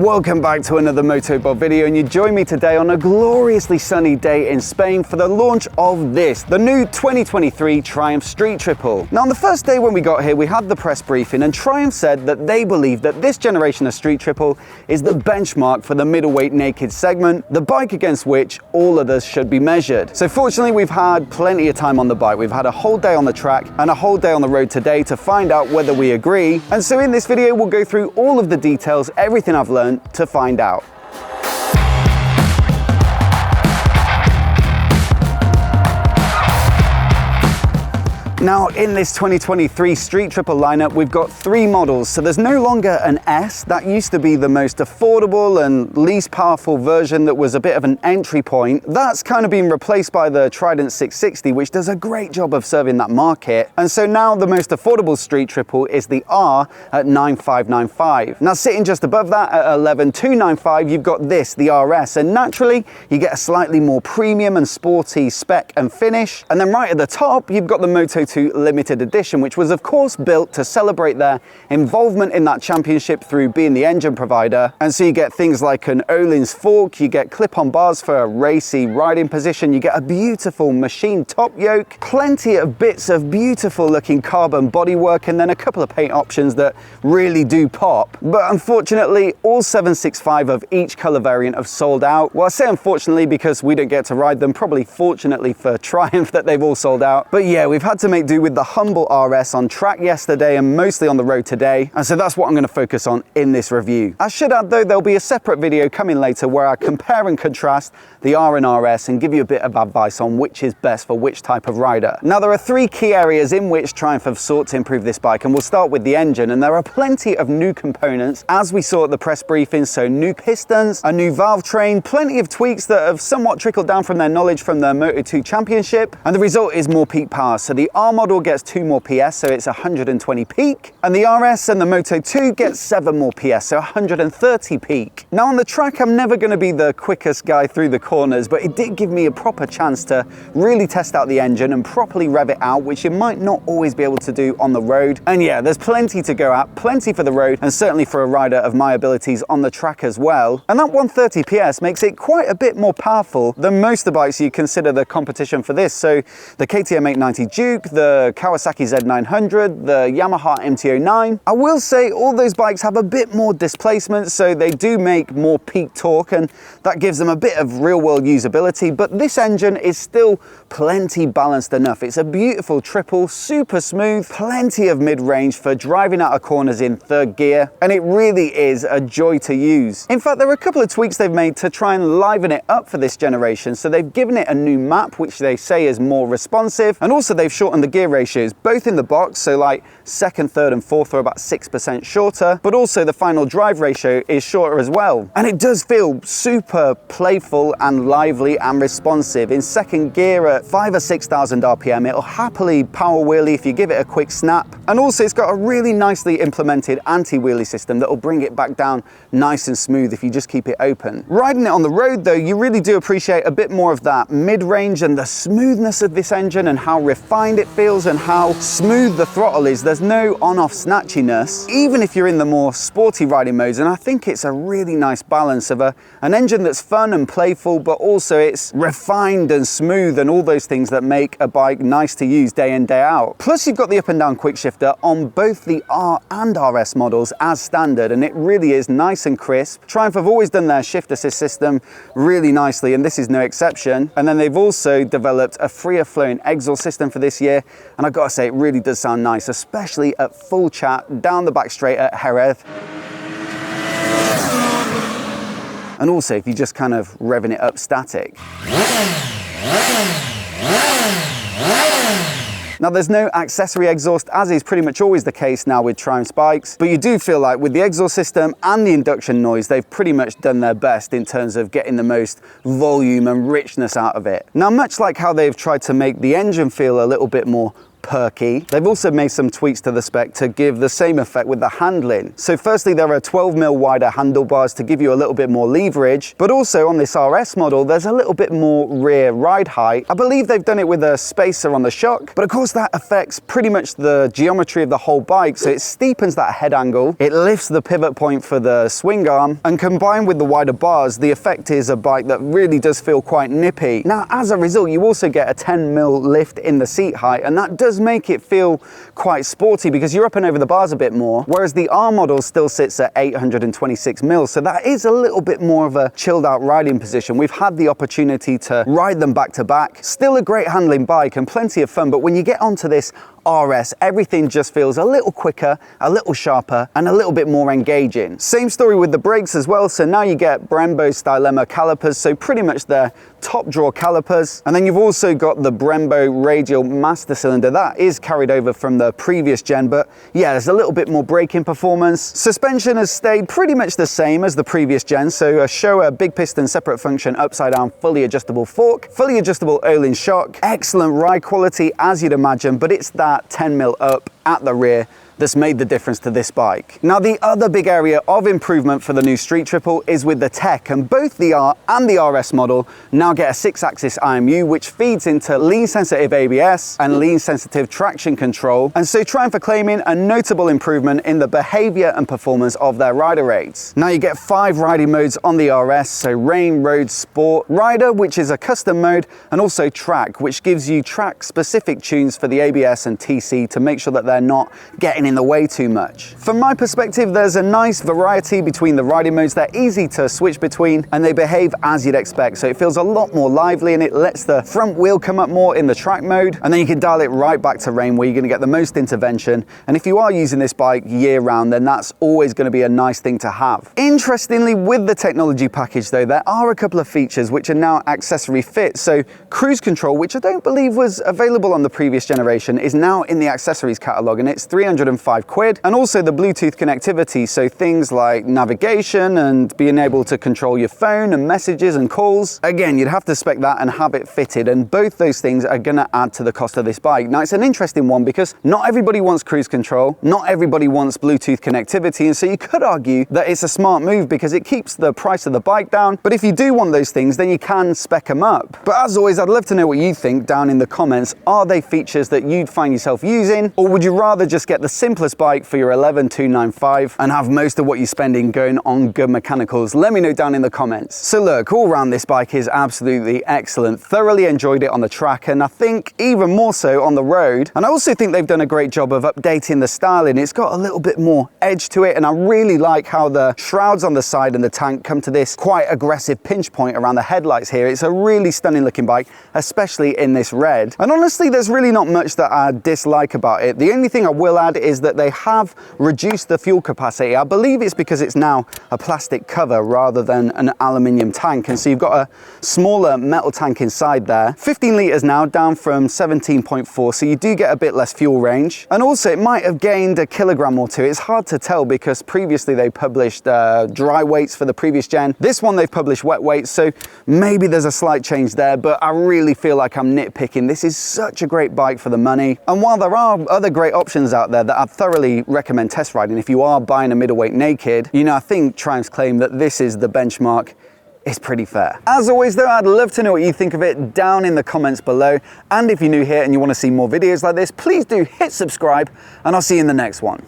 Welcome back to another MOTOBOB video, and you join me today on a gloriously sunny day in Spain for the launch of the new 2023 Triumph Street Triple. Now on the first day when we got here, we had the press briefing and Triumph said that they believe that this generation of Street Triple is the benchmark for the middleweight naked segment, the bike against which all others should be measured. So fortunately we've had plenty of time on the bike. We've had a whole day on the track and a whole day on the road today to find out whether we agree. And so in this video we'll go through all of the details, everything I've learned to find out. Now in this 2023 Street Triple lineup, we've got 3 models. So there's no longer an S. That used to be the most affordable and least powerful version that was a bit of an entry point. That's kind of been replaced by the Trident 660, which does a great job of serving that market. And so now the most affordable Street Triple is the R at 9,595. Now sitting just above that at 11,295, you've got this, the RS. And naturally, you get a slightly more premium and sporty spec and finish. And then right at the top, you've got the Moto2 limited edition, which was of course built to celebrate their involvement in that championship through being the engine provider. And so you get things like an Öhlins fork, you get clip-on bars for a racy riding position, you get a beautiful machined top yoke, plenty of bits of beautiful looking carbon bodywork, and then a couple of paint options that really do pop. But unfortunately, all 765 of each color variant have sold out. Well, I say unfortunately because we don't get to ride them, probably fortunately for Triumph that they've all sold out. But yeah, we've had to make do with the humble RS on track yesterday and mostly on the road today, and so that's what I'm going to focus on in this review. I should add though, there'll be a separate video coming later where I compare and contrast the R and RS and give you a bit of advice on which is best for which type of rider. Now there are 3 key areas in which Triumph have sought to improve this bike, and we'll start with the engine, and there are plenty of new components as we saw at the press briefing. So new pistons, a new valve train, plenty of tweaks that have somewhat trickled down from their knowledge from the Moto2 championship, and the result is more peak power. So the R model gets 2 more PS, so it's 120 peak, and the RS and the Moto2 get 7 more PS, so 130 peak. Now on the track, I'm never going to be the quickest guy through the corners, but it did give me a proper chance to really test out the engine and properly rev it out, which you might not always be able to do on the road. And yeah, there's plenty to go at, plenty for the road, and certainly for a rider of my abilities on the track as well. And that 130 PS makes it quite a bit more powerful than most of the bikes you consider the competition for this. So the KTM 890 Duke, the Kawasaki Z900, the Yamaha MT-09. I will say all those bikes have a bit more displacement, so they do make more peak torque, and that gives them a bit of real-world usability, but this engine is still plenty balanced enough. It's a beautiful triple, super smooth, plenty of mid-range for driving out of corners in 3rd gear, and it really is a joy to use. In fact, there are a couple of tweaks they've made to try and liven it up for this generation. So they've given it a new map, which they say is more responsive, and also they've shortened the gear ratios, both in the box, so like 2nd, 3rd and 4th are about 6% shorter, but also the final drive ratio is shorter as well. And it does feel super playful and lively and responsive. In 2nd gear at 5,000 or 6,000 RPM, it'll happily power wheelie if you give it a quick snap. And also it's got a really nicely implemented anti-wheelie system that will bring it back down nice and smooth if you just keep it open. Riding it on the road though, you really do appreciate a bit more of that mid-range and the smoothness of this engine and how refined it feels and how smooth the throttle is. There's no on-off snatchiness, even if you're in the more sporty riding modes, and I think it's a really nice balance of an engine that's fun and playful, but also it's refined and smooth and all those things that make a bike nice to use day in, day out. Plus you've got the up and down quick shifter on both the R and RS models as standard, and it really is nice and crisp. Triumph have always done their shift assist system really nicely, and this is no exception. And then they've also developed a freer flowing exhaust system for this year, and I've got to say it really does sound nice, especially at full chat down the back straight at Jerez. And also if you just kind of revving it up static. Now there's no accessory exhaust, as is pretty much always the case now with Triumph's bikes, but you do feel like with the exhaust system and the induction noise, they've pretty much done their best in terms of getting the most volume and richness out of it. Now much like how they've tried to make the engine feel a little bit more perky. They've also made some tweaks to the spec to give the same effect with the handling. So firstly, there are 12mm wider handlebars to give you a little bit more leverage, but also on this RS model, there's a little bit more rear ride height. I believe they've done it with a spacer on the shock, but of course that affects pretty much the geometry of the whole bike. So it steepens that head angle, it lifts the pivot point for the swing arm, and combined with the wider bars, the effect is a bike that really does feel quite nippy. Now, as a result, you also get a 10mm lift in the seat height, and that does make it feel quite sporty because you're up and over the bars a bit more, whereas the R model still sits at 826mm, so that is a little bit more of a chilled out riding position. We've had the opportunity to ride them back to back. Still a great handling bike and plenty of fun, but when you get onto this RS, everything just feels a little quicker, a little sharper, and a little bit more engaging. Same story with the brakes as well. So now you get Brembo Stylema calipers, so pretty much their top draw calipers. And then you've also got the Brembo radial master cylinder. That is carried over from the previous gen, but yeah, there's a little bit more braking performance. Suspension has stayed pretty much the same as the previous gen. So a Showa big piston separate function upside down fully adjustable fork, fully adjustable Öhlins shock, excellent ride quality as you'd imagine, but it's that 10mm up at the rear that's made the difference to this bike. Now, the other big area of improvement for the new Street Triple is with the tech, and both the R and the RS model now get a 6-axis IMU, which feeds into lean sensitive ABS and lean sensitive traction control, and so trying for claiming a notable improvement in the behavior and performance of their rider aids. Now you get 5 riding modes on the RS, so Rain, Road, Sport, Rider, which is a custom mode, and also Track, which gives you track specific tunes for the ABS and TC to make sure that they're not getting in the way too much. From my perspective, there's a nice variety between the riding modes. They're easy to switch between and they behave as you'd expect. So it feels a lot more lively and it lets the front wheel come up more in the track mode. And then you can dial it right back to Rain where you're going to get the most intervention. And if you are using this bike year round, then that's always going to be a nice thing to have. Interestingly, with the technology package though, there are a couple of features which are now accessory fit. So cruise control, which I don't believe was available on the previous generation, is now in the accessories catalog and it's 305 quid. And also the Bluetooth connectivity, so things like navigation and being able to control your phone and messages and calls. Again, you'd have to spec that and have it fitted, and both those things are going to add to the cost of this bike. Now, it's an interesting one because not everybody wants cruise control, not everybody wants Bluetooth connectivity, and so you could argue that it's a smart move because it keeps the price of the bike down. But if you do want those things, then you can spec them up. But as always, I'd love to know what you think down in the comments. Are they features that you'd find yourself using, or would you rather just get the simplest bike for your 11295 and have most of what you're spending going on good mechanicals? Let me know down in the comments. So look, all around this bike is absolutely excellent. Thoroughly enjoyed it on the track, and I think even more so on the road. And I also think they've done a great job of updating the styling. It's got a little bit more edge to it, and I really like how the shrouds on the side and the tank come to this quite aggressive pinch point around the headlights here. It's a really stunning looking bike, especially in this red. And honestly, there's really not much that I dislike about it. The only thing I will add is that they have reduced the fuel capacity. I believe it's because it's now a plastic cover rather than an aluminium tank, and so you've got a smaller metal tank inside there. 15 litres now, down from 17.4, so you do get a bit less fuel range. And also it might have gained a kilogram or two. It's hard to tell because previously they published dry weights for the previous gen. This one they've published wet weights, so maybe there's a slight change there, but I really feel like I'm nitpicking. This is such a great bike for the money, and while there are other great options out there that I'd thoroughly recommend test riding if you are buying a middleweight naked, you know, I think Triumph's claim that this is the benchmark is pretty fair. As always though, I'd love to know what you think of it down in the comments below, and if you're new here and you want to see more videos like this, please do hit subscribe, and I'll see you in the next one.